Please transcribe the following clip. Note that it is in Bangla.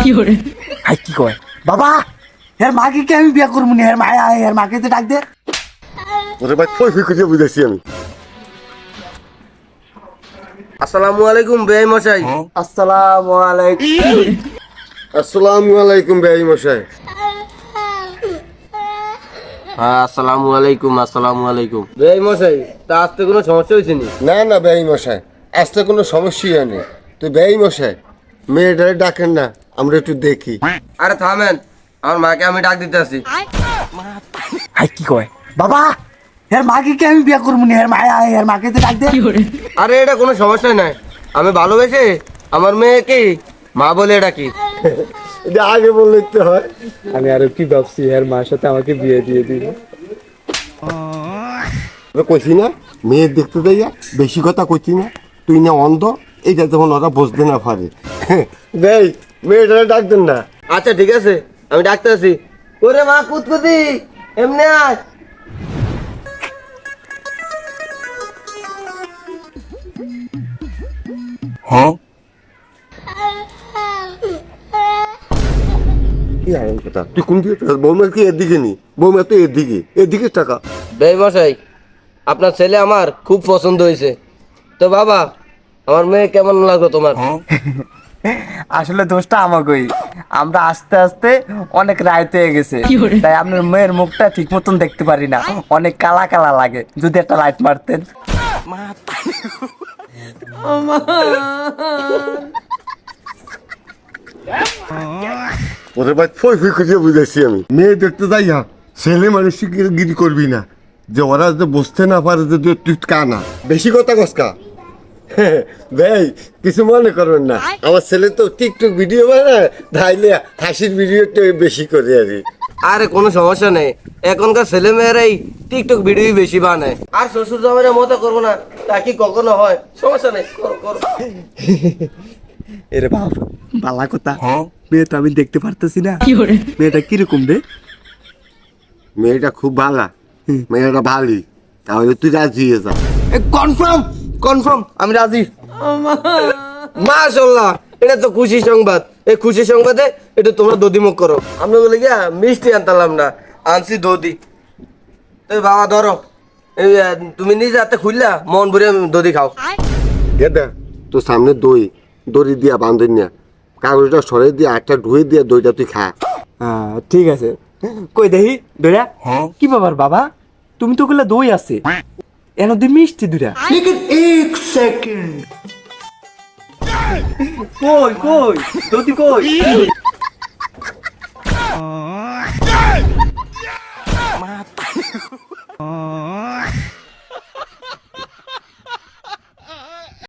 হাই কি কয় বাবা এর মাকে কি আমি বিয়ে করবো না এর মাকে তো ডাক দে ওরে ভাই ফই ফই করে বুঝাইছি আমি। আসসালামু আলাইকুম বেআই মশাই। আসসালামু আলাইকুম। আসসালামু আলাইকুম ভাই মশাই। হ্যাঁ আসসালামু আলাইকুম বেআই মশাই, তা আসতে কোনো সমস্যা হয়েছে নি? না না ভাই মশাই, আসতে কোনো সমস্যাই নেই। তুই ভাই মশাই মেয়েটারে ডাকেন না, আমরা একটু দেখি। আরে থামেন, আমার মাকে আমি ডাক দিতে আসি। হাই কি কয় বাবা এর মাকে কি আমি বিয়ে করবো না এর মাকে তো ডাক দে আরে এটা কোনো সমস্যা নাই, আমি ভালোবেসে আমার মেয়েকে মা বলে ডাকি। এটা আগে বললে তো হয়। আমি আরো কি ভাবছি এর মার সাথে আমাকে বিয়ে দিয়ে দিল। কইছি না মেয়ের দেখতে দেয়া বেশি কথা কইছি না, তুই না অন্ধ, এইটা যখন ওরা বুঝতে না পারে। ভাই মেয়েটারে ডাক দেন না। আচ্ছা ঠিক আছে, আমি ডাকতে আসি। ওরে মা কুতকুতি এমনি আয়। কি আরেক কথা, তুই কোন দিকে তাকাস? বৌমা কি এদিকে নি? বৌমা তো এদিকে টাকা। বেআই মশাই, আপনার ছেলে আমার খুব পছন্দ হয়েছে। তো বাবা, আমার মেয়ে কেমন লাগলো তোমার? আসলে দোষটা আমাকেই, আমরা আস্তে আস্তে অনেক রাইত হয়ে গেছে, তাই আপনার মেয়ের মুখটা ঠিক মতন দেখতে পারি না, অনেক কালা কালা লাগে। যদি একটা লাইট মারতেন। ওরে ভাই ফই ফই করে বুঝাইছি আমি। মেয়ে দেখতে যাই হা, ছেলে মানুষ গিরি করবি না, যে ওরা যে বুঝতে না পারে যে তুই কানা। বেশি কথা কসকা। ভাই কিছু মনে করবেন না, আমার ছেলে তো টিকটক ভিডিও বানায়, তাইলে হাসির ভিডিওটা বেশি করে আর কি। আরে কোনো সমস্যা নেই, এখনকার ছেলে মেয়েরাই টিকটক ভিডিও বেশি বানায়। আর শ্বশুর জামাইরা মতো করবো না, তা কি কখনো হয়? সমস্যা নেই, করো করো। এরে বাপ বালা কথা, মেয়ে তো আমি দেখতে পারতেছি না, মেয়েটা কিরকম রে? মেয়েটা খুব ভালা, মেয়েটা ভালি, তাহলে তুই রাজি হয়ে যা। কনফার্ম কনফার্ম, আমি রাজি। মাশাআল্লাহ, এটা তো খুশি সংবাদ। এই খুশি সংবাদে এটা তোমরা দধিমুখ করো। আমরা বলে গিয়া মিষ্টি আনতাম না, আনছি দধি। তো বাবা ধরো, এই তুমি নিজে হাতে খুললা মন ভরে দধি খাও। গেদা তোর সামনে দড়ি দিয়া বান্ধন নিয়া, কাগজটা সরে দিয়ে আটটা ধুয়ে দিয়ে দইটা তুই খা। ঠিক আছে, কই দেখি দইরা। কি ব্যাপার বাবা, তুমি তো বললে দই আছে, এন দি মিষ্টি দুরা। কই কই দধি কই?